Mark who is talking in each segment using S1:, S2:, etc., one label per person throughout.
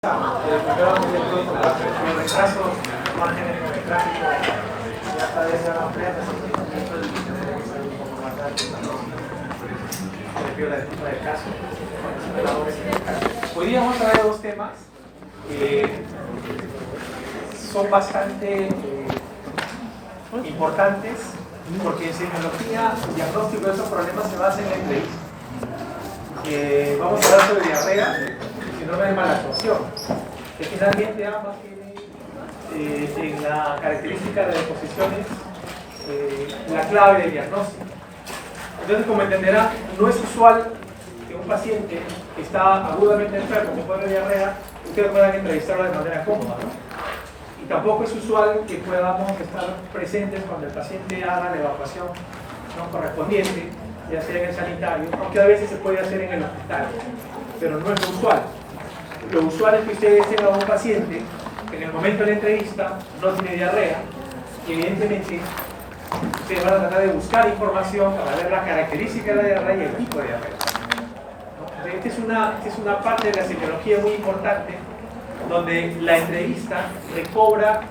S1: Primero el retraso, márgenes en el tráfico, ya está desde la empresa, del caso. Hoy día vamos a ver dos temas que son bastante importantes, porque en semiología el diagnóstico de esos problemas se basa en la entrevista. Vamos a hablar sobre diarrea, síndrome de mala absorción, que finalmente ambas tienen en la característica de deposiciones la clave del diagnóstico. Entonces, como entenderán, no es usual que un paciente que está agudamente enfermo con cuadro de diarrea, ustedes puedan entrevistarlo de manera cómoda, ¿no? Y tampoco es usual que podamos estar presentes cuando el paciente haga la evacuación, ¿no?, correspondiente, ya sea en el sanitario, aunque a veces se puede hacer en el hospital, pero no es lo usual. Lo usual es que ustedes tengan un paciente que en el momento de la entrevista no tiene diarrea, y evidentemente ustedes van a tratar de buscar información para ver la característica de la diarrea y el tipo de diarrea, ¿no? Esta es una parte de la semiología muy importante, donde la entrevista recobra,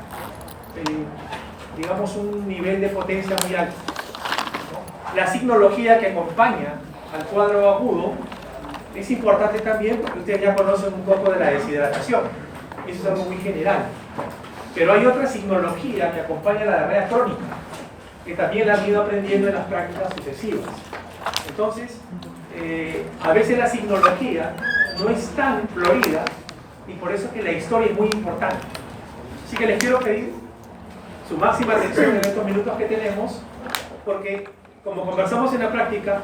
S1: digamos, un nivel de potencia muy alto, ¿no? La signología que acompaña al cuadro agudo es importante también porque ustedes ya conocen un poco de la deshidratación. Eso es algo muy general. Pero hay otra signología que acompaña a la diarrea crónica, que también la han ido aprendiendo en las prácticas sucesivas. Entonces, a veces la signología no es tan florida y por eso es que la historia es muy importante. Así que les quiero pedir su máxima atención en estos minutos que tenemos, porque como conversamos en la práctica,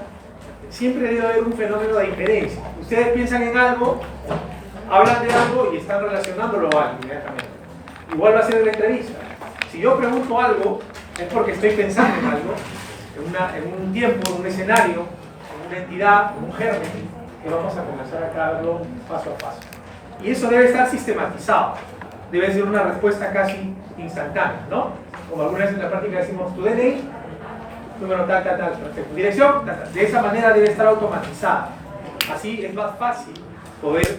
S1: siempre debe haber un fenómeno de inferencia. Ustedes piensan en algo, hablan de algo y están relacionándolo a algo inmediatamente. Igual va a ser en la entrevista. Si yo pregunto algo, es porque estoy pensando en algo, en un tiempo, en un escenario, en una entidad, en un germen, que vamos a comenzar a verlo paso a paso. Y eso debe estar sistematizado. Debe ser una respuesta casi instantánea, ¿no? Como alguna vez en la práctica decimos, tu DNI, número tal, perfecto. Dirección, tal. De esa manera debe estar automatizada. Así es más fácil poder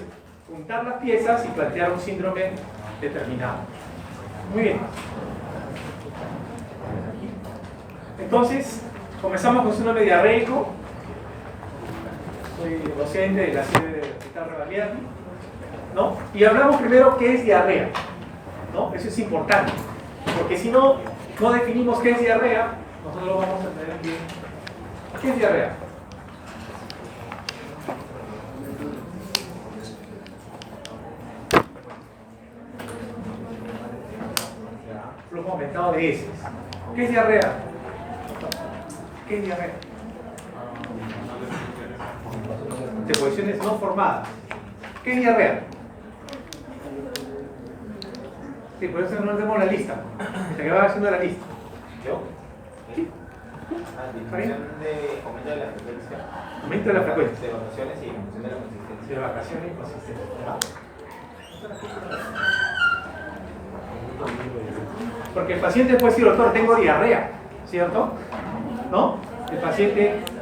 S1: juntar las piezas y plantear un síndrome determinado. Muy bien. Entonces, comenzamos con síndrome diarreico. Soy docente de la sede del Hospital Rebagliati, ¿no? Y hablamos primero qué es diarrea, ¿no? Eso es importante, porque si no definimos qué es diarrea, nosotros lo vamos a tener bien. ¿Qué es diarrea? Flujo aumentado de heces. ¿Qué es diarrea? ¿Qué es diarrea? Deposiciones no formadas. ¿Qué es diarrea? Sí, por eso no hacemos la lista. Se que va haciendo la lista.
S2: ¿Yo?
S1: Sí.
S2: Disminución de aumento de la frecuencia.
S1: Aumento de la frecuencia.
S2: De evacuaciones y disminución de la consistencia.
S1: De vacaciones y consistencia. Porque el paciente puede decir, doctor, tengo diarrea, ¿cierto? ¿No?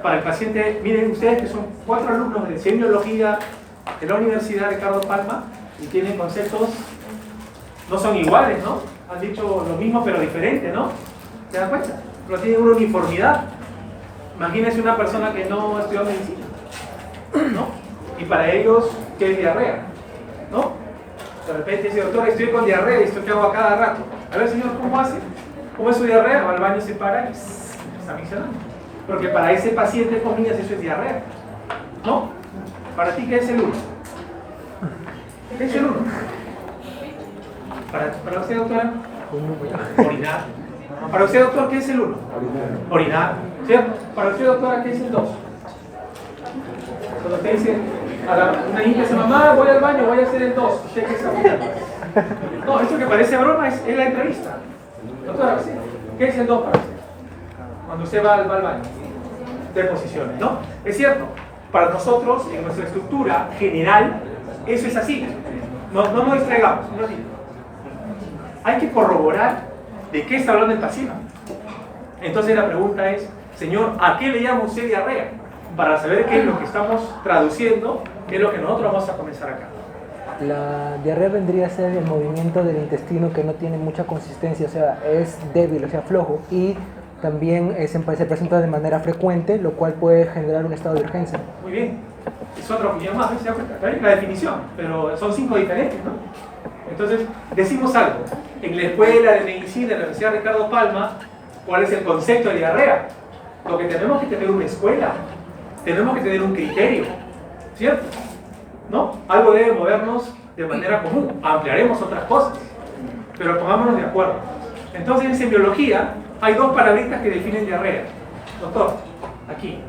S1: Para el paciente, miren ustedes que son 4 alumnos de semiología de la Universidad Ricardo Palma y tienen conceptos, no son iguales, ¿no? Han dicho lo mismo pero diferente, ¿no? ¿Se dan cuenta? No tienen una uniformidad. Imagínense una persona que no estudió medicina, ¿no? Y para ellos, ¿qué es diarrea? ¿No? De repente dice, doctor, estoy con diarrea y esto que hago a cada rato. A ver, señor, ¿cómo hace? ¿Cómo es su diarrea? Va al baño, se para y está miccionando. Porque para ese paciente, comillas, eso es diarrea, ¿no? ¿Para ti qué es el 1? ¿Qué es el 1? ¿Para usted, doctora? Orinar. Para usted, doctor, ¿qué es el 1? Orinar. ¿Cierto? Para usted, doctora, ¿qué es el 2? Cuando usted dice a una niña, dice, mamá, voy al baño, voy a hacer el 2. ¿Usted qué está haciendo? No, esto que parece broma es la entrevista. Doctora, ¿qué es el 2 para usted? Cuando usted va al baño. Deposiciones, ¿no? Es cierto, para nosotros, en nuestra estructura general, eso es así. No nos distraigamos. No, hay que corroborar de qué está hablando el paciente. Entonces la pregunta es, señor, ¿a qué le llama usted diarrea? Para saber qué es lo que estamos traduciendo, qué es lo que nosotros vamos a comenzar acá.
S3: La diarrea vendría a ser el movimiento del intestino que no tiene mucha consistencia, o sea, es débil, o sea, flojo, y también se presenta de manera frecuente, lo cual puede generar un estado de urgencia.
S1: Muy bien. Es otra opinión más, ¿se da cuenta? Está bien la definición, pero son 5 diferentes, ¿no? Entonces, decimos algo. En la Escuela de Medicina de la Universidad Ricardo Palma, ¿cuál es el concepto de diarrea? Lo que tenemos que tener una escuela, tenemos que tener un criterio, ¿cierto? ¿No? Algo debe movernos de manera común, ampliaremos otras cosas, pero pongámonos de acuerdo. Entonces, en semiología hay 2 palabritas que definen diarrea. Doctor, aquí,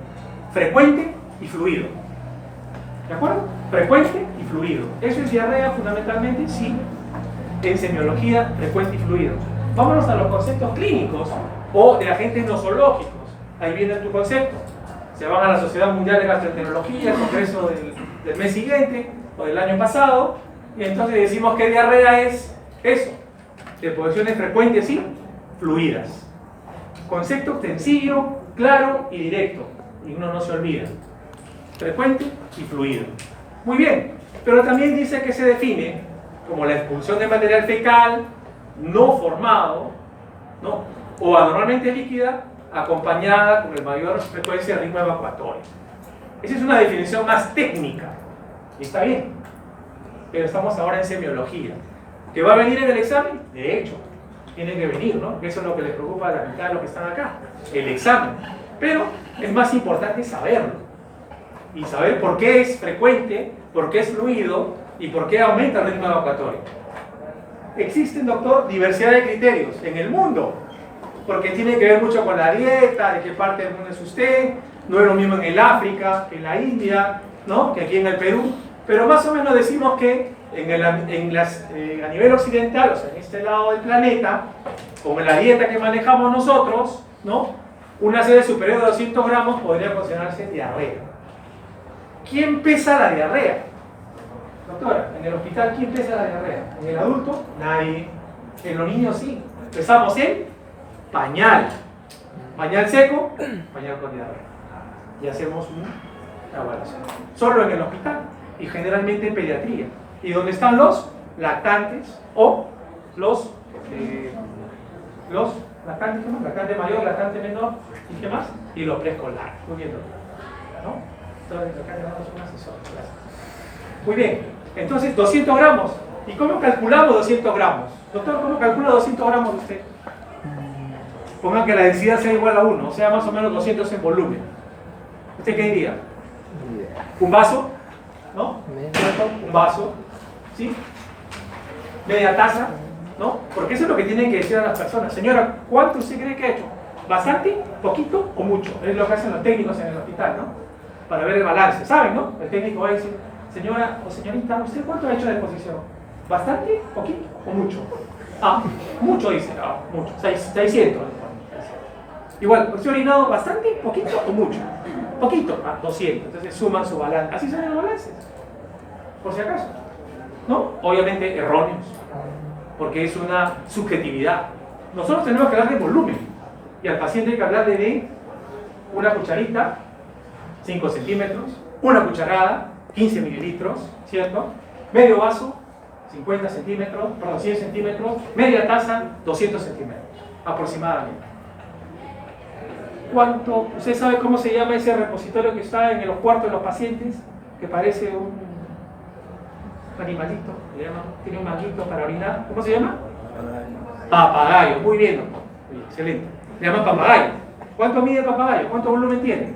S1: frecuente y fluido. ¿De acuerdo? Frecuente y fluido. ¿Eso es diarrea fundamentalmente? Sí. En semiología, frecuente y fluido. Vámonos a los conceptos clínicos o de agentes nosológicos. Ahí viene tu concepto. Se van a la Sociedad Mundial de Gastroenterología, el congreso del mes siguiente o del año pasado, y entonces decimos que diarrea es eso, de posiciones frecuentes y fluidas. Concepto sencillo, claro y directo, y uno no se olvida. Frecuente y fluido. Muy bien, pero también dice que se define como la expulsión de material fecal no formado, ¿no? O anormalmente líquida, acompañada con mayor frecuencia de ritmo evacuatorio. Esa es una definición más técnica, y está bien, pero estamos ahora en semiología. ¿Que va a venir en el examen? De hecho, tiene que venir, ¿no? Eso es lo que les preocupa a la mitad de los que están acá, el examen. Pero es más importante saberlo, y saber por qué es frecuente, por qué es fluido, y por qué aumenta el ritmo evacuatorio. Existen, doctor, diversidad de criterios en el mundo, porque tiene que ver mucho con la dieta, de qué parte del mundo es usted, no es lo mismo en el África, en la India, ¿no? Que aquí en el Perú, pero más o menos decimos que a nivel occidental, o sea, en este lado del planeta, con la dieta que manejamos nosotros, ¿no? Una sede superior de 200 gramos podría considerarse diarrea. ¿Quién pesa la diarrea? Doctora, en el hospital, ¿quién pesa la diarrea? ¿En el adulto? Nadie. En los niños sí. Pesamos en pañal. Pañal seco, pañal con diarrea. Y hacemos una evaluación. Solo en el hospital y generalmente en pediatría. ¿Y dónde están los lactantes o los lactantes, ¿no? Lactante mayor, lactante menor, ¿y qué más? Y los preescolares. Muy bien, ¿no? Entonces, acá tenemos un asesor. Gracias. Muy bien, entonces 200 gramos. ¿Y cómo calculamos 200 gramos? Doctor, ¿cómo calcula 200 gramos usted? Pongan que la densidad sea igual a 1, o sea, más o menos 200 en volumen. ¿Usted qué diría? ¿Un vaso? ¿No? Un vaso, ¿sí? Media taza, ¿no? Porque eso es lo que tienen que decir a las personas. Señora, ¿cuánto usted cree que ha hecho? ¿Bastante, poquito o mucho? Es lo que hacen los técnicos en el hospital, ¿no? Para ver el balance, ¿saben, no? El técnico va a decir, señora o señorita, ¿usted cuánto ha hecho de exposición? ¿Bastante, poquito o mucho? Ah, mucho dice, mucho, 600. Igual, ¿usted ha orinado bastante, poquito o mucho? Poquito, 200, entonces suman su balance. Así son los balances, por si acaso, ¿no? Obviamente erróneos, porque es una subjetividad. Nosotros tenemos que hablar de volumen, y al paciente hay que hablarle de una cucharita, 5 centímetros, una cucharada, 15 mililitros, ¿cierto? Medio vaso, 50 centímetros, perdón, 100 centímetros, media taza, 200 centímetros, aproximadamente. ¿Cuánto? ¿Usted sabe cómo se llama ese repositorio que está en los cuartos de los pacientes? Que parece un animalito, tiene un manguito para orinar. ¿Cómo se llama? Papagayo. Muy bien, doctor. Excelente. Le llaman papagayo. ¿Cuánto mide el papagayo? ¿Cuánto volumen tiene?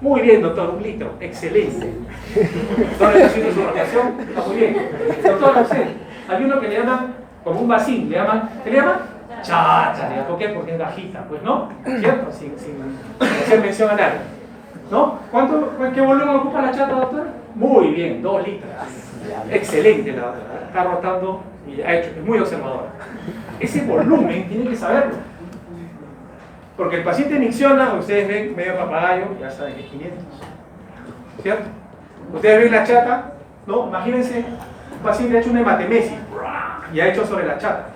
S1: Muy bien, doctor, 1 litro. Excelente. Doctor, está haciendo su rotación. Está muy bien. Doctor, no sé, hay uno que le llaman como un vasín. ¿Qué le llaman? Chacha. ¿Por qué? Porque es bajita. Pues no, ¿cierto? Sin hacer mención a nadie. ¿No? ¿Qué volumen ocupa la chata, doctor? Muy bien, 2 litros. Excelente la doctora. Está rotando y ha hecho, es muy observadora. Ese volumen tiene que saberlo. Porque el paciente micciona, ustedes ven medio papagayo, ya saben que es 500. ¿Cierto? Ustedes ven la chata, ¿no? Imagínense, un paciente ha hecho una hematemesis y ha hecho sobre la chata.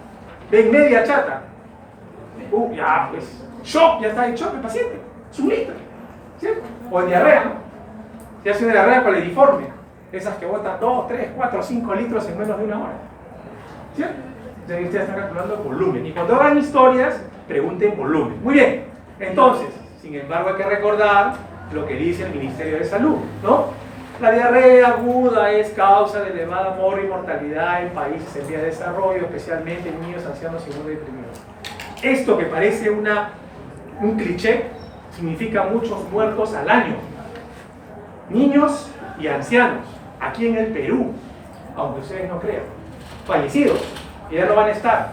S1: Ven media chata. Ya, pues, shock, ya está en shock el paciente. Es 1 litro. ¿Cierto? O en diarrea, ¿no? Se hace una diarrea coliforme. esas que botan 2, 3, 4, 5 litros en menos de una hora. ¿Cierto? Entonces ustedes están calculando volumen. Y cuando hagan historias, pregunten volumen. Muy bien. Entonces, sin embargo, hay que recordar lo que dice el Ministerio de Salud, ¿no? La diarrea aguda es causa de elevada mortalidad en países en vía de desarrollo, especialmente en niños, ancianos y muy deprimidos. Esto que parece un cliché, significa muchos muertos al año. Niños y ancianos, aquí en el Perú, aunque ustedes no crean, fallecidos, que ya no van a estar,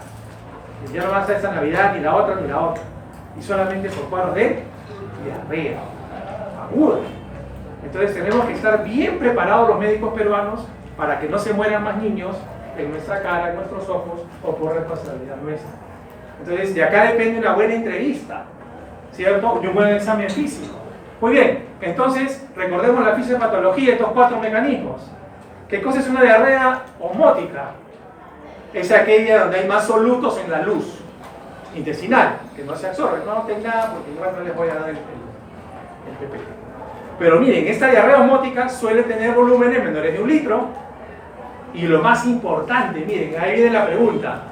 S1: que ya no van a estar esta Navidad, ni la otra, ni la otra, y solamente por cuadros de diarrea aguda. Entonces tenemos que estar bien preparados los médicos peruanos para que no se mueran más niños en nuestra cara, en nuestros ojos, o por responsabilidad nuestra. Entonces de acá depende una buena entrevista, ¿cierto? Y un buen examen físico. Muy bien, entonces recordemos la fisiopatología, estos 4 mecanismos. ¿Qué cosa es una diarrea osmótica? Es aquella donde hay más solutos en la luz intestinal, que no se absorben. No noten nada porque igual no les voy a dar el PP. Pero miren, esta diarrea osmótica suele tener volúmenes menores de 1 litro. Y lo más importante, miren, ahí viene la pregunta.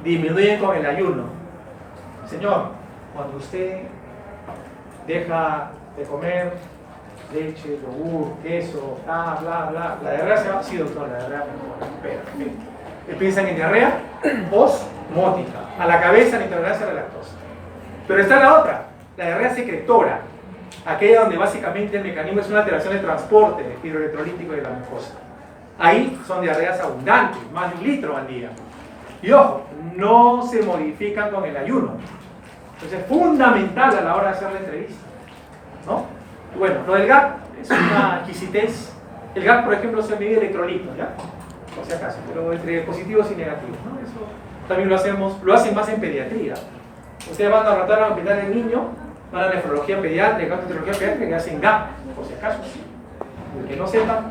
S1: Disminuyen con el ayuno. Señor, cuando usted deja de comer leche, yogur, queso, bla, bla, bla, la diarrea se va. Sí, doctor, la diarrea perfecto. Piensan en diarrea osmótica. A la cabeza la intolerancia a la lactosa. Pero está la otra, la diarrea secretora, aquella donde básicamente el mecanismo es una alteración de transporte hidroelectrolítico de la mucosa. Ahí son diarreas abundantes, más de 1 litro al día. Y ojo, no se modifican con el ayuno. Entonces es fundamental a la hora de hacer la entrevista, ¿no? Bueno, lo del GAP es una exquisitez. El GAP, por ejemplo, se mide electrolitos, ¿ya? Por si acaso, pero entre positivos y negativos, ¿no? Eso también lo hacen más en pediatría. Ustedes van a tratar al hospital del niño, van a nefrología pediátrica, gastroenterología pediátrica y hacen GAP, por si acaso, sí. El que no sepa,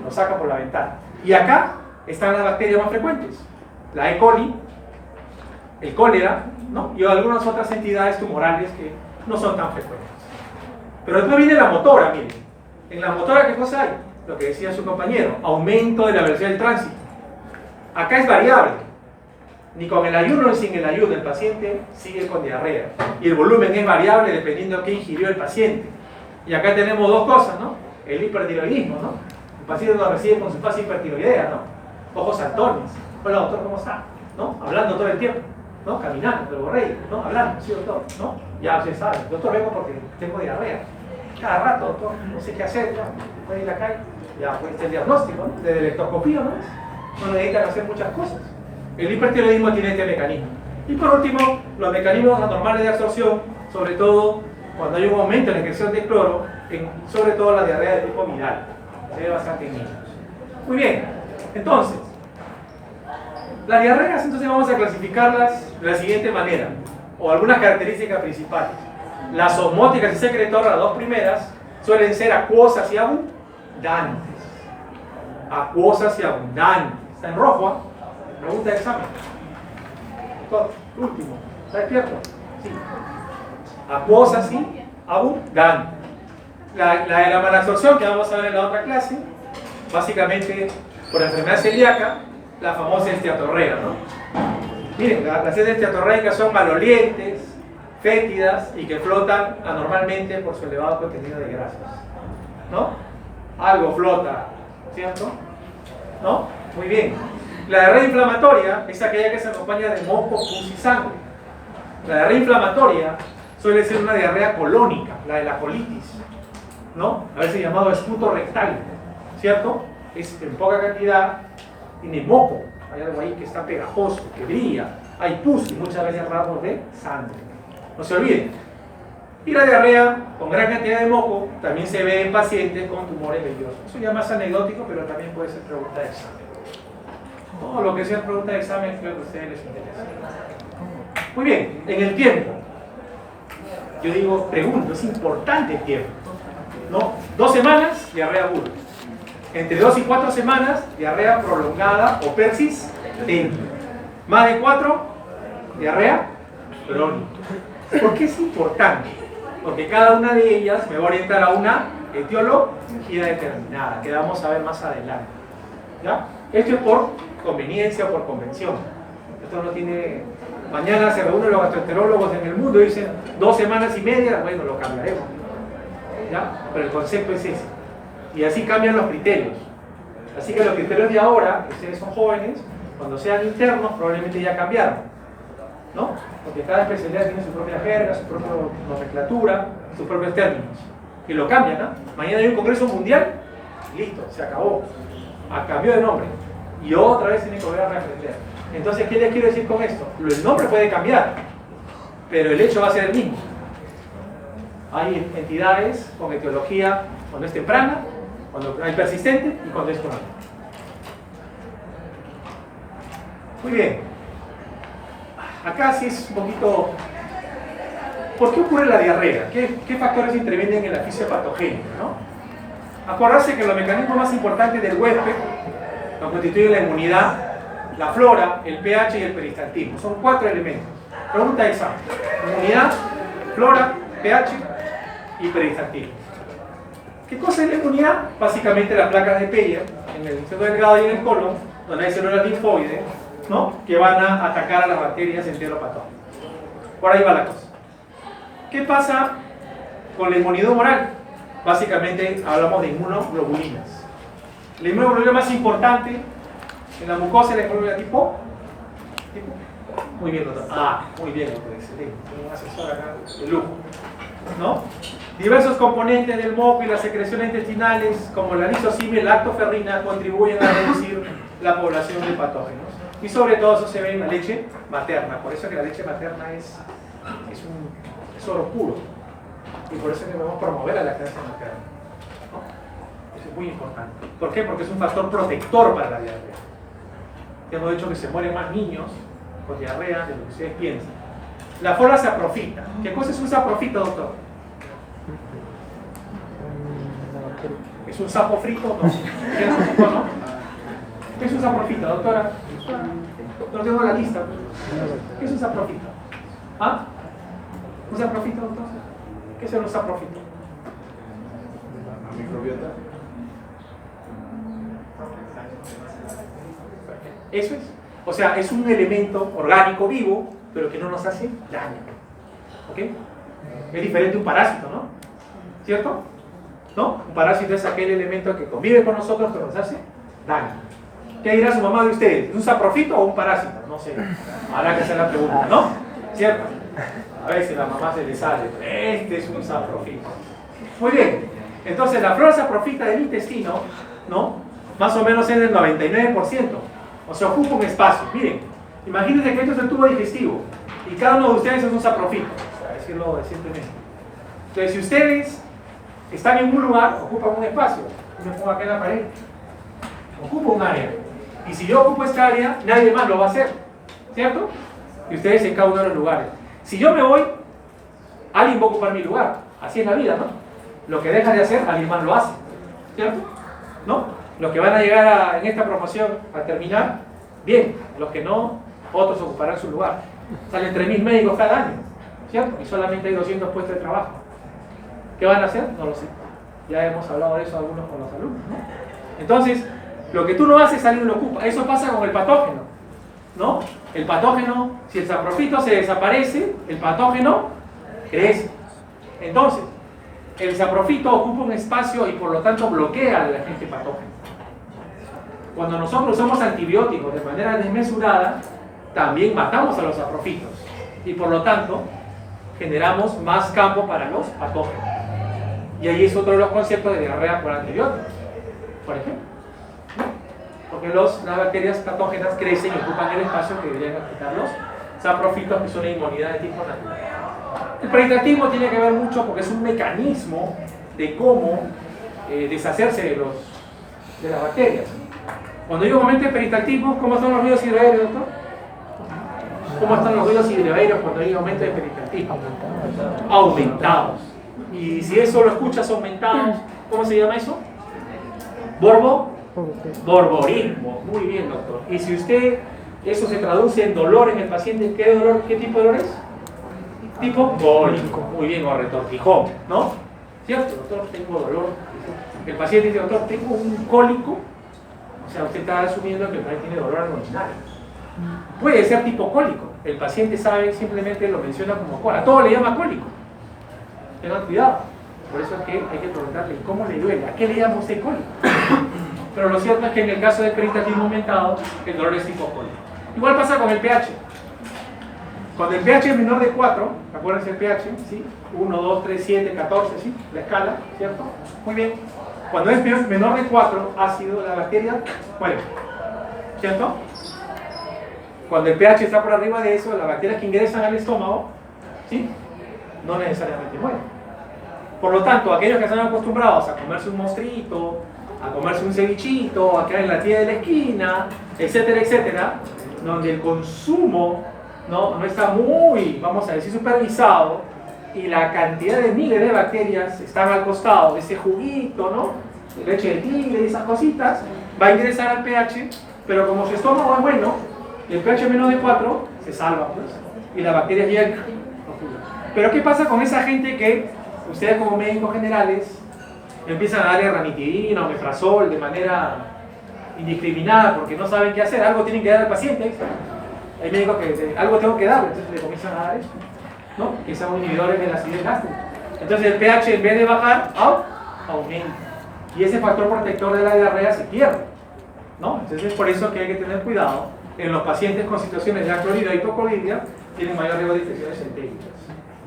S1: lo saca por la ventana. Y acá están las bacterias más frecuentes: la E. coli, el cólera, ¿no? Y algunas otras entidades tumorales que no son tan frecuentes. Pero después viene la motora, miren. En la motora, ¿qué cosa hay? Lo que decía su compañero, aumento de la velocidad del tránsito. Acá es variable. Ni con el ayuno ni sin el ayuno el paciente sigue con diarrea. Y el volumen es variable dependiendo de qué ingirió el paciente. Y acá tenemos 2 cosas, ¿no? El hipertiroidismo, ¿no? El paciente nos recibe con su fase hipertiroidea, ¿no? Ojos saltones. Hola, doctor, ¿cómo está? ¿No? Hablando todo el tiempo, ¿no? Caminando, pero borrego, ¿no? Hablando, sí, doctor, ¿no? Ya usted sabe, doctor, vengo porque tengo diarrea. Cada rato, doctor, no sé qué hacer, ya, puede ir a la calle. Ya, pues el diagnóstico, ¿no? De electroscopía, ¿no? No necesitan hacer muchas cosas. El hipertiroidismo tiene este mecanismo. Y por último, los mecanismos anormales de absorción, sobre todo cuando hay un aumento en la excreción de cloro, sobre todo la diarrea de tipo viral. Se ve bastante en niños. Muy bien, entonces, las diarreas entonces vamos a clasificarlas de la siguiente manera, o algunas características principales. Las osmóticas y secretoras, las 2 primeras, suelen ser acuosas y abundantes. Acuosas y abundantes. Está en rojo, ¿eh? Pregunta de examen. Último. ¿Está despierto? Sí. Acuosas y abundantes. La de la malabsorción, que vamos a ver en la otra clase, básicamente por enfermedad celíaca, la famosa esteatorrea, ¿no? Miren, las heces esteatorreicas son malolientes, fétidas y que flotan anormalmente por su elevado contenido de grasas, ¿no? Algo flota, ¿cierto? ¿No? Muy bien. La diarrea inflamatoria es aquella que se acompaña de moco, pus y sangre. La diarrea inflamatoria suele ser una diarrea colónica, la de la colitis, ¿no? A veces llamado esputo rectal, ¿cierto? Es en poca cantidad, tiene moco, hay algo ahí que está pegajoso, que brilla, hay pus y muchas veces ramos de sangre. No se olviden. Y la diarrea con gran cantidad de moco también se ve en pacientes con tumores vellosos. Eso ya más anecdótico, pero también puede ser pregunta de examen. Todo lo que sea pregunta de examen creo que a ustedes les interesa. Muy bien, en el tiempo. Yo digo, pregunto, es importante el tiempo, ¿no? 2 semanas, diarrea aguda. Entre 2 y 4 semanas, diarrea prolongada o persistente. Más de 4, diarrea crónica. ¿Por qué es importante? Porque cada una de ellas me va a orientar a una etiología determinada, que vamos a ver más adelante. ¿Ya? Esto es por conveniencia o por convención. Esto no tiene... Mañana se reúnen los gastroenterólogos en el mundo y dicen 2 semanas y media, bueno, lo cambiaremos. ¿Ya? Pero el concepto es ese. Y así cambian los criterios. Así que los criterios de ahora, que ustedes son jóvenes, cuando sean internos probablemente ya cambiaron, ¿no? Porque cada especialidad tiene su propia jerga, su propia nomenclatura, sus propios términos. Y lo cambian, ¿no? Mañana hay un congreso mundial, listo, se acabó. Cambió de nombre. Y otra vez tiene que volver a reaprender. Entonces, ¿qué les quiero decir con esto? El nombre puede cambiar, pero el hecho va a ser el mismo. Hay entidades con etiología cuando es temprana, cuando hay persistente y cuando es crónica. Muy bien. Acá sí es un poquito... ¿Por qué ocurre la diarrea? ¿Qué factores intervienen en la fisiopatogenia, ¿no? Acordarse que los mecanismos más importantes del huésped lo constituyen la inmunidad, la flora, el pH y el peristaltismo. Son 4 elementos. Pregunta esa. Inmunidad, flora, pH y peristaltismo. ¿Qué cosa es la inmunidad? Básicamente las placas de Peyer en el centro delgado y en el colon, donde hay células linfoides, ¿no? Que van a atacar a las bacterias enteropatógenas. Por ahí va la cosa. ¿Qué pasa con la inmunidad humoral? Básicamente hablamos de inmunoglobulinas. La inmunoglobulina más importante en la mucosa es la inmunoglobulina tipo. Muy bien, doctor. Muy bien, doctor. Excelente. Tengo un asesor acá de lujo, ¿no? Diversos componentes del moco y las secreciones intestinales, como la lisozimia y la lactoferrina, contribuyen a reducir la población de patógenos. Y sobre todo eso se ve en la leche materna. Por eso es que la leche materna es oro puro. Y por eso es que debemos promover la lactancia materna, ¿no? Eso es muy importante. ¿Por qué? Porque es un factor protector para la diarrea. Hemos dicho que se mueren más niños con diarrea de lo que ustedes piensan. La flora saprofita. ¿Qué cosa es un saprofita, doctor? ¿Es un sapo frito? No. ¿No? ¿Qué es un saprofita, doctora? No tengo la lista. ¿Qué es un saprofita? ¿Ah? ¿Un saprofita, doctor? ¿Qué es un saprofita?
S2: La microbiota.
S1: Eso es. O sea, es un elemento orgánico vivo, pero que no nos hace daño. ¿Ok? Es diferente a un parásito, ¿no? ¿Cierto? ¿No? Un parásito es aquel elemento que convive con nosotros que nos hace daño. ¿Qué dirá su mamá de ustedes? ¿Es un saprofito o un parásito? No sé. Habrá que hacer la pregunta, ¿no? ¿Cierto? A veces la mamá se le sale. Este es un saprofito. Muy bien. Entonces, la flora saprofita del intestino, ¿no? Más o menos es del 99%. O sea, ocupa un espacio. Miren, imagínense que esto es el tubo digestivo y cada uno de ustedes es un saprofito, para decirlo simplemente. Entonces, si ustedes están en un lugar, ocupan un espacio. Yo me pongo acá en la pared. Ocupa un área. Y si yo ocupo esta área, nadie más lo va a hacer. ¿Cierto? Y ustedes en cada uno de los lugares. Si yo me voy, alguien va a ocupar mi lugar. Así es la vida, ¿no? Lo que deja de hacer, alguien más lo hace. ¿Cierto? ¿No? Los que van a llegar en esta promoción a terminar, bien. Los que no, otros ocuparán su lugar. Salen 3.000 médicos cada año, ¿cierto? Y solamente hay 200 puestos de trabajo. ¿Qué van a hacer? No lo sé. Ya hemos hablado de eso algunos con los alumnos, ¿no? Entonces, lo que tú no haces, alguien lo ocupa. Eso pasa con el patógeno, ¿no? El patógeno, si el saprofito se desaparece, el patógeno crece. Entonces, el saprofito ocupa un espacio y por lo tanto bloquea al agente patógeno. Cuando nosotros usamos antibióticos de manera desmesurada, también matamos a los saprofitos y por lo tanto generamos más campo para los patógenos. Y ahí es otro de los conceptos de diarrea por antibióticos, por ejemplo, ¿no? Porque las bacterias patógenas crecen y ocupan el espacio que deberían ocupar los saprofitos, que son una inmunidad de tipo natural. El peristaltismo tiene que ver mucho porque es un mecanismo de cómo deshacerse de las bacterias. Cuando digo momento de peristaltismo, ¿cómo están los ruidos hidroaéreos, doctor? ¿Cómo están los ruidos hidroaéreos cuando hay aumento de peristaltismo? Aumentados. Y si eso lo escuchas aumentados, ¿cómo se llama eso? Borborismo. Muy bien, doctor. Y si usted, eso se traduce en dolor en el paciente, ¿qué dolor, qué tipo de dolor es? Tipo cólico. Muy bien, o retortijón, ¿no? ¿cierto? Doctor, tengo dolor. El paciente dice, doctor, tengo un cólico. O sea, usted está asumiendo que el paciente tiene dolor abdominal. Puede ser tipo cólico. El paciente sabe, simplemente lo menciona como cólico. A todo le llama cólico. Tengan cuidado. Por eso es que hay que preguntarle cómo le duele, a qué le llama usted cólico. Pero lo cierto es que en el caso del peritatismo aumentado, el dolor es tipo cólico. Igual pasa con el pH. Cuando el pH es menor de 4, acuérdense el pH, ¿sí? 1, 2, 3, 7, 14, ¿sí? La escala, ¿cierto? Muy bien. Cuando es menor de 4, ácido, la bacteria muere, ¿cierto? Cuando el pH está por arriba de eso, las bacterias que ingresan al estómago, ¿sí? No necesariamente mueren. Por lo tanto, aquellos que están acostumbrados a comerse un mostrito, a comerse un cevichito, a quedar en la tía de la esquina, etcétera, etcétera, donde el consumo no está muy, vamos a decir, supervisado, y la cantidad de miles de bacterias están al costado de ese juguito, ¿no? Leche de tigre y esas cositas, va a ingresar al pH, pero como su estómago es bueno, y el pH menos de 4, se salva, pues, y las bacterias llegan. Pero ¿qué pasa con esa gente que ustedes como médicos generales empiezan a darle ranitidina o meprazol de manera indiscriminada porque no saben qué hacer? Algo tienen que dar al paciente. Hay médicos que algo tengo que dar, entonces le comienzan a dar eso, ¿no? Que son inhibidores de la acidez gástrica. Entonces el pH, en vez de bajar, aumenta. Y ese factor protector de la diarrea se pierde, ¿no? Entonces es por eso que hay que tener cuidado. En los pacientes con situaciones de aclorhidria y hipoclorhidria tienen mayor riesgo de infecciones entéricas.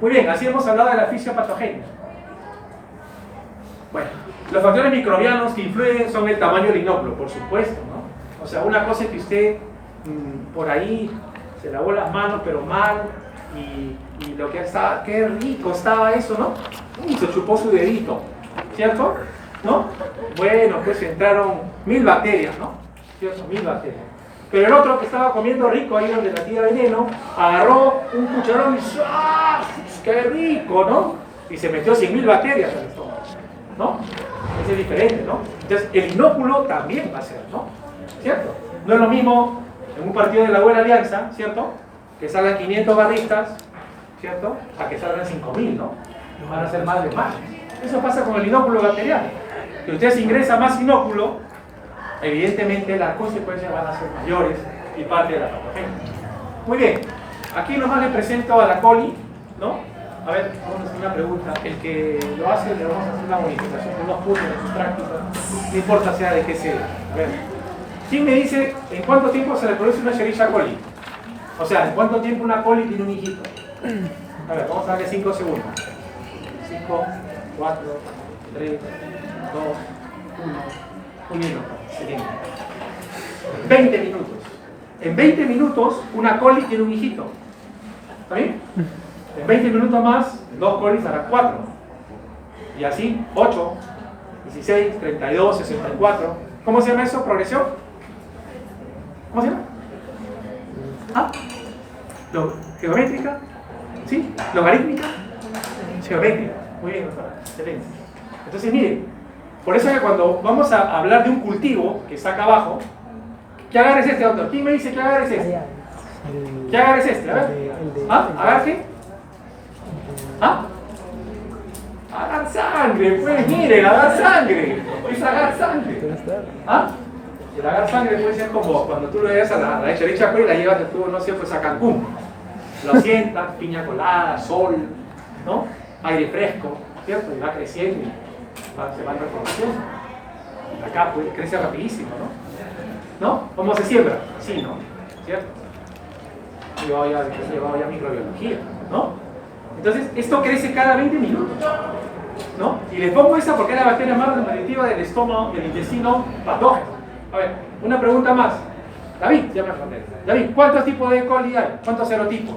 S1: Muy bien, así hemos hablado de la fisiopatogenia. Bueno, los factores microbianos que influyen son el tamaño del inóculo, por supuesto, ¿no? O sea, una cosa es que usted por ahí se lavó las manos, pero mal, y lo que estaba, qué rico estaba eso, ¿no? Se chupó su dedito, ¿cierto? ¿No? Bueno, pues entraron 1000 bacterias, ¿no? ¿Cierto? 1000 bacterias. Pero el otro que estaba comiendo rico ahí donde la tía veneno, agarró un cucharón y ¡ah! ¡Qué rico!, ¿no? Y se metió 100.000 bacterias al estómago, ¿no? Ese es diferente, ¿no? Entonces el inóculo también va a ser, ¿no? ¿Cierto? No es lo mismo en un partido de la Buena Alianza, ¿cierto? Que salgan 500 barristas, ¿cierto? A que salgan 5.000, ¿no? Van a ser más de más. Eso pasa con el inóculo bacteriano. Que usted se ingresa más inóculo, evidentemente las consecuencias van a ser mayores y parte de la patogenia. Muy bien, aquí nomás le presento a la coli, ¿no? A ver, vamos a hacer una pregunta. El que lo hace, le vamos a hacer una bonificación con unos puntos en su práctica, no importa sea de qué sea. A ver, ¿quién me dice en cuánto tiempo se reproduce una Escherichia coli? O sea, ¿en cuánto tiempo una coli tiene un hijito? A ver, vamos a darle 5 segundos. 5, 4, 3, 2, 1. Muy bien, excelente. 20 minutos. En 20 minutos, una coli tiene un hijito. ¿Está bien? En 20 minutos más, 2 colis harán 4. Y así, 8, 16, 32, 64. ¿Cómo se llama eso? ¿Progresión? ¿Cómo se llama? ¿Ah? ¿Geométrica? ¿Sí? ¿Logarítmica? Geométrica. Muy bien, doctora. Excelente. Entonces, miren, por eso es que cuando vamos a hablar de un cultivo que está acá abajo, ¿qué agarres este, doctor? ¿Quién me dice que agarres este? ¿Qué agarres este? A ver. ¿Ah? ¿Agar qué? ¿Ah? Agar sangre, pues miren, agar sangre. Es agar sangre. ¿Ah? El agar sangre puede ser como cuando tú lo llevas a la Escherichia coli y la llevas de tu, no sé, pues a Cancún. Lo sientas, piña colada, sol, ¿no? Aire fresco, ¿cierto? Y va creciendo y se van reproduciendo. Acá pues, crece rapidísimo, ¿no? ¿No? ¿Cómo se siembra? Sí, ¿no? ¿Cierto? Llevado ya microbiología, ¿no? Entonces, esto crece cada 20 minutos, ¿no? Y les pongo esta porque es la bacteria más reproductiva del estómago, del intestino patógeno. A ver, una pregunta más. David, ya me respondí. David, ¿cuántos tipos de coli hay? ¿Cuántos serotipos?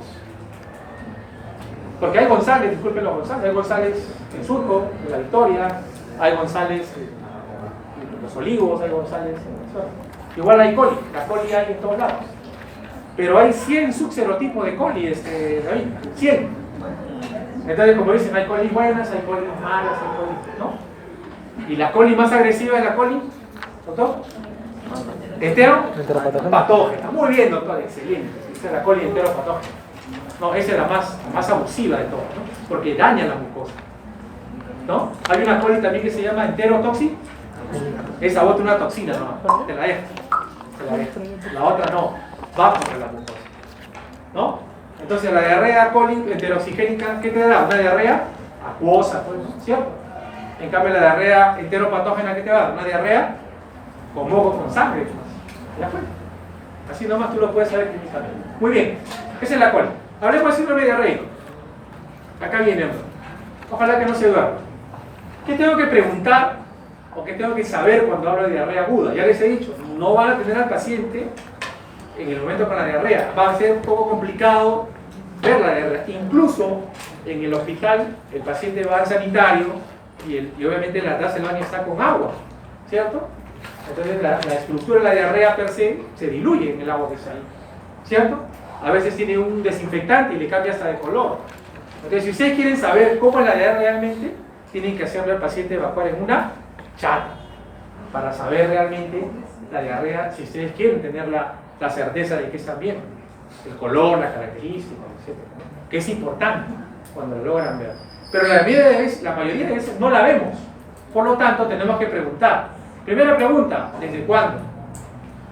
S1: Porque hay González, disculpen los González, hay González en Surco, en La Victoria, hay González en Los Olivos, hay González en Venezuela. Igual hay coli, la coli hay en todos lados. Pero hay 100 subserotipos de coli, David, 100. Entonces, como dicen, hay coli buenas, hay coli malas, hay coli, ¿no? ¿Y la coli más agresiva es la coli, doctor? Enteropatógena. Muy bien, doctor, excelente. Esa es la coli enteropatógena. No, esa es la más abusiva de todas, ¿no? Porque daña la mucosa. ¿no? Hay una coli también que se llama enterotoxi. Esa bota una toxina, no, te la dejo. La otra no, va por la mucosa, ¿no? Entonces la diarrea coli enteroxigénica, ¿qué te da? Una diarrea acuosa, pues, ¿no? ¿Cierto? En cambio la diarrea enteropatógena, ¿qué te va a dar? Una diarrea con moco, con sangre. ¿Ya fue? Así nomás tú lo puedes saber clínicamente. Muy bien, esa es la coli. Hablemos del síndrome diarreico. Acá viene, ojalá que no se duerma. ¿Qué tengo que preguntar o qué tengo que saber cuando hablo de diarrea aguda? Ya les he dicho, no van a tener al paciente en el momento con la diarrea. Va a ser un poco complicado ver la diarrea. Incluso en el hospital el paciente va al sanitario y obviamente la taza del baño está con agua, ¿cierto? Entonces la estructura de la diarrea per se diluye en el agua que sale, ¿cierto? A veces tiene un desinfectante y le cambia hasta de color. Entonces si ustedes quieren saber cómo es la diarrea realmente, tienen que hacerle al paciente evacuar en una chata para saber realmente la diarrea, si ustedes quieren tener la certeza de que están bien, el color, la característica, etc. Que es importante cuando lo logran ver. Pero la mayoría de veces no la vemos, por lo tanto tenemos que preguntar. Primera pregunta, ¿desde cuándo?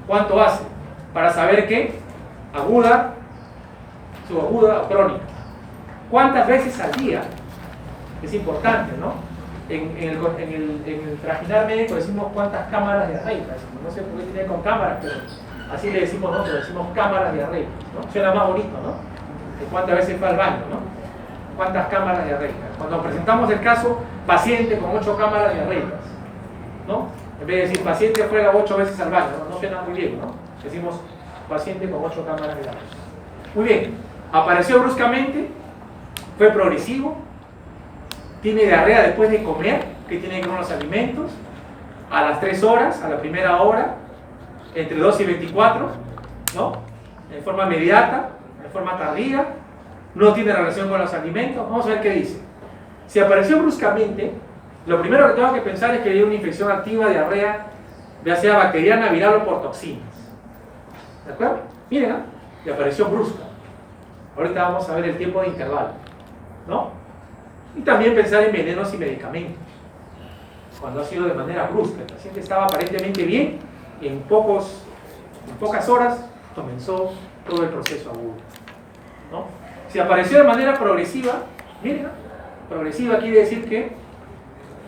S1: ¿Cuánto hace? Para saber qué, aguda, subaguda o crónica. ¿Cuántas veces al día? Es importante, ¿no? En el trajinar médico decimos cuántas cámaras diarreicas. No sé por qué tiene con cámaras, pero así le decimos nosotros, decimos cámaras diarreicas, ¿no? Suena más bonito, ¿no? De cuántas veces fue al baño, ¿no? ¿Cuántas cámaras diarreicas? Cuando presentamos el caso, paciente con 8 cámaras diarreicas, ¿no? En vez de decir paciente fue 8 veces al baño, no suena muy bien, ¿no? Decimos paciente con 8 cámaras diarreicas. Muy bien, apareció bruscamente, fue progresivo, tiene diarrea después de comer, que tiene que ver con los alimentos, a las 3 horas, a la primera hora, entre 2 y 24, ¿no? En forma inmediata, en forma tardía, no tiene relación con los alimentos. Vamos a ver qué dice. Si apareció bruscamente, lo primero que tengo que pensar es que hay una infección activa, diarrea, ya sea bacteriana, viral o por toxinas. ¿De acuerdo? Miren, ¿no? Y apareció brusca. Ahorita vamos a ver el tiempo de intervalo, ¿no? Y también pensar en venenos y medicamentos. Cuando ha sido de manera brusca, el paciente estaba aparentemente bien y en pocas horas comenzó todo el proceso agudo, ¿no? Si apareció de manera progresiva, miren, ¿no? Progresiva quiere decir que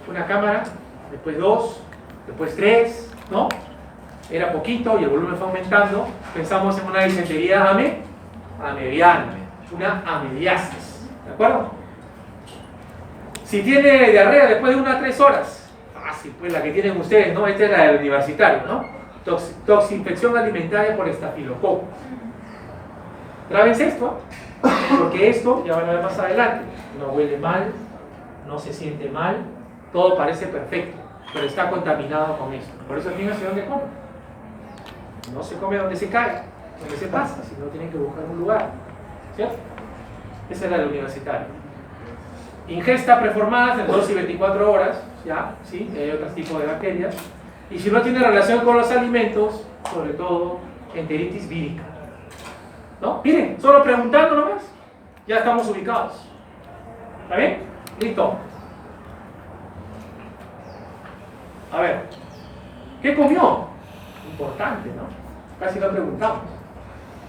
S1: una cámara, después 2, después 3, ¿no? Era poquito y el volumen fue aumentando. Pensamos en una disentería amediana, una amediasis, ¿de acuerdo? Si tiene diarrea después de 1 a 3 horas, fácil, pues la que tienen ustedes, ¿no? Esta es la del universitario, ¿no? Toxinfección alimentaria por estafilococo. Trábense esto, porque esto, ya van a ver más adelante, no huele mal, no se siente mal, todo parece perfecto, pero está contaminado con esto. Por eso el niño se dónde come. No se come donde se cae, donde se pasa, sino tienen que buscar un lugar, ¿cierto? Esa es la del universitario. Ingesta preformada entre 2 y 24 horas, ya, ¿sí? Hay otros tipos de bacterias. Y si no tiene relación con los alimentos, sobre todo enteritis vírica, ¿no? Miren, solo preguntando nomás, ya estamos ubicados. ¿Está bien? Listo. A ver, ¿qué comió? Importante, ¿no? Casi lo preguntamos.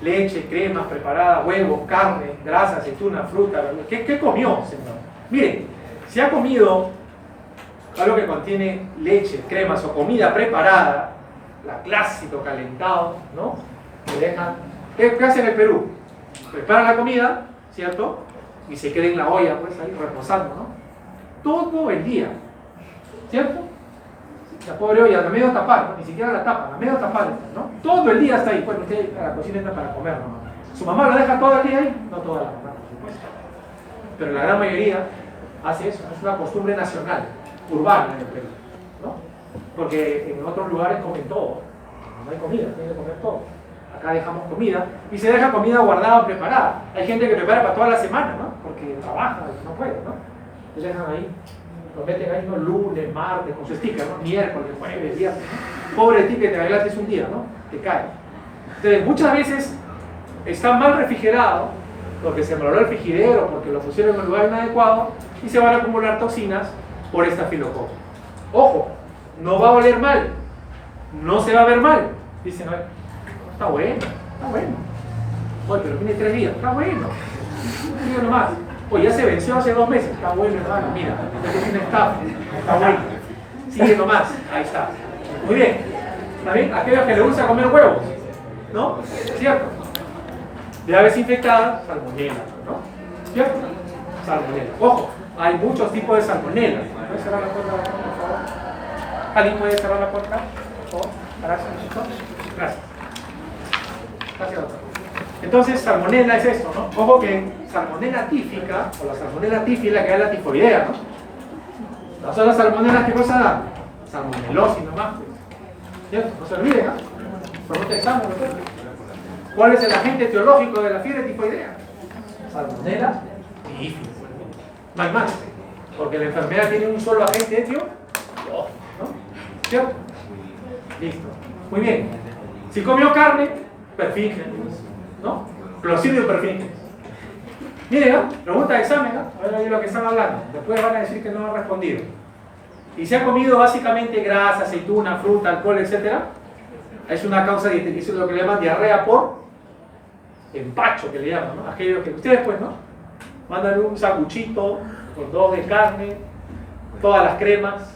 S1: Leche, cremas preparadas, huevos, carne, grasa, aceituna, fruta, verdura. ¿Qué comió, señor? Miren, si ha comido algo que contiene leche, cremas o comida preparada, la clásico calentado, ¿no? Que dejan, ¿qué hace en el Perú? Prepara la comida, ¿cierto? Y se queda en la olla, pues ahí reposando, ¿no? Todo el día, ¿cierto? La pobre olla, la medio tapar, ¿no? Ni siquiera la tapa, la medio tapar, ¿no? Todo el día está ahí, bueno, usted a la cocina entra para comer, ¿no? ¿Su mamá lo deja todo el día ahí? No toda la mamá, por supuesto. Pero la gran mayoría hace eso, es una costumbre nacional, urbana en el Perú, ¿no? Porque en otros lugares comen todo, no hay comida, tienen que comer todo. Acá dejamos comida y se deja comida guardada o preparada. Hay gente que prepara para toda la semana, ¿no? Porque trabaja y no puede, ¿no? Se dejan ahí, lo meten ahí, ¿no? Lunes, martes, con su sticker, ¿no? Miércoles, jueves, viernes, ¿no? Pobre ti que te arreglaste un día, ¿no? Te cae. Entonces, muchas veces está mal refrigerado porque se malogró el frigidero, porque lo pusieron en un lugar inadecuado y se van a acumular toxinas por estafilococo. Ojo, no va a oler mal, no se va a ver mal. Dicen, está bueno, está bueno. Oye, pero tiene 3 días, está bueno. Un día nomás. Oye, ya se venció hace 2 meses, está bueno, hermano, mira, este tiene estafa, está bueno. Sigue nomás, ahí está. Muy bien. ¿Está bien? Aquellos que le gusta comer huevos, ¿no? ¿Cierto? De aves infectadas, salmonela, ¿no? ¿Cierto? Salmonela. Ojo, hay muchos tipos de salmonela. ¿Puedes cerrar la puerta, por favor? ¿Alguien puede cerrar la puerta? Por favor. Gracias. Gracias. Gracias, doctor. Entonces, salmonela es esto, ¿no? Ojo que salmonela tífica, o la salmonela tífila, que es la tifoidea, ¿no? Las otras salmonelas, ¿qué cosa dan? Salmonelosis nomás, pues. ¿Cierto? No se olviden, ¿no? Pregunta de examen, ¿no? ¿Cuál es el agente etiológico de la fiebre tifoidea? Salmonela tífica. No hay más. Porque la enfermedad tiene un solo agente etiológico, ¿no? ¿Cierto? Listo. Muy bien. Si comió carne, perfingen, ¿no? Clostridium perfingen. Miren, ¿no? Pregunta de examen, ¿no? A ver ahí lo que están hablando. Después van a decir que no han respondido. Y se ha comido básicamente grasa, aceituna, fruta, alcohol, etc. Es una causa dietética, eso es lo que le llaman diarrea por empacho, que le llaman, ¿no? Aquellos que ustedes, pues, ¿no? Mandan un sanguchito con 2 de carne, todas las cremas,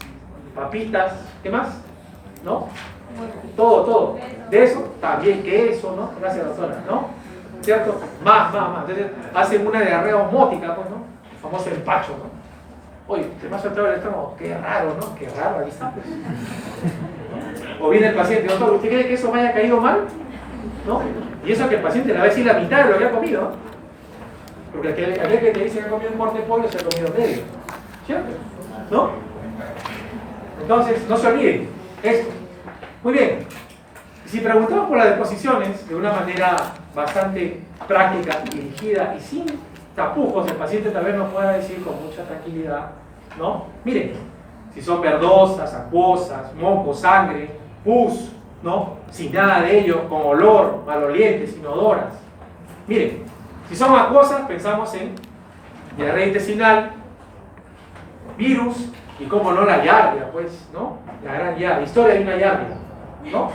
S1: papitas, ¿qué más? ¿No? Todo. De eso, también queso, ¿no? Gracias, doctora, ¿no? ¿Cierto? Más. Entonces, hacen una diarrea osmótica, pues, ¿no? El famoso empacho, ¿no? Oye, te me ha soltado el estómago, qué raro, ¿no? Qué raro, ahí está, pues. O viene el paciente, doctor, ¿usted cree que eso me haya caído mal? ¿No? Y eso que el paciente le va a decir la mitad de lo que ha comido, ¿no? Porque aquel que te dice que ha comido un corte de pollo se ha comido medio, ¿cierto? ¿No? Entonces, no se olviden esto. Muy bien. Si preguntamos por las deposiciones de una manera bastante práctica, dirigida y sin tapujos, el paciente tal vez nos pueda decir con mucha tranquilidad, ¿no? Miren, si son verdosas, acuosas, moco, sangre, pus, ¿no? Sin nada de ello, con olor, malolientes, inodoras. Miren, si son acuosas, pensamos en diarrea intestinal, virus y, como no, la yardia, pues, ¿no? La gran yardia, historia de una yardia, ¿no?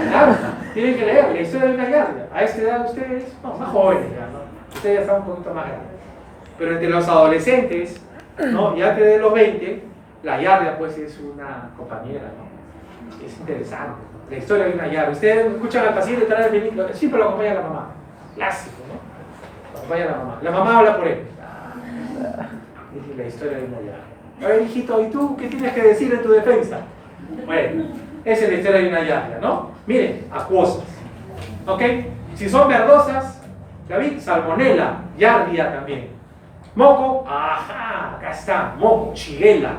S1: Claro, tienen que leer la historia de una yardia. A esta edad ustedes, no, más jóvenes ya, ¿no? Ustedes ya están un poquito más grandes. Pero entre los adolescentes, ¿no? Y antes de los 20, la yardia, pues, es una compañera, ¿no? Es interesante, ¿no? La historia de una yardia. Ustedes escuchan al paciente traer el vehículo, siempre lo acompaña la mamá. Clásico, ¿no? Lo acompaña la mamá. La mamá habla por él. Es la historia de una yardia. A ver, hijito, ¿y tú qué tienes que decir en tu defensa? Bueno, esa es la historia de una yardia, ¿no? Miren, acuosas. ¿Ok? Si son verdosas, David, salmonela, yardia también. Moco, ajá, acá está, moco, chiguela.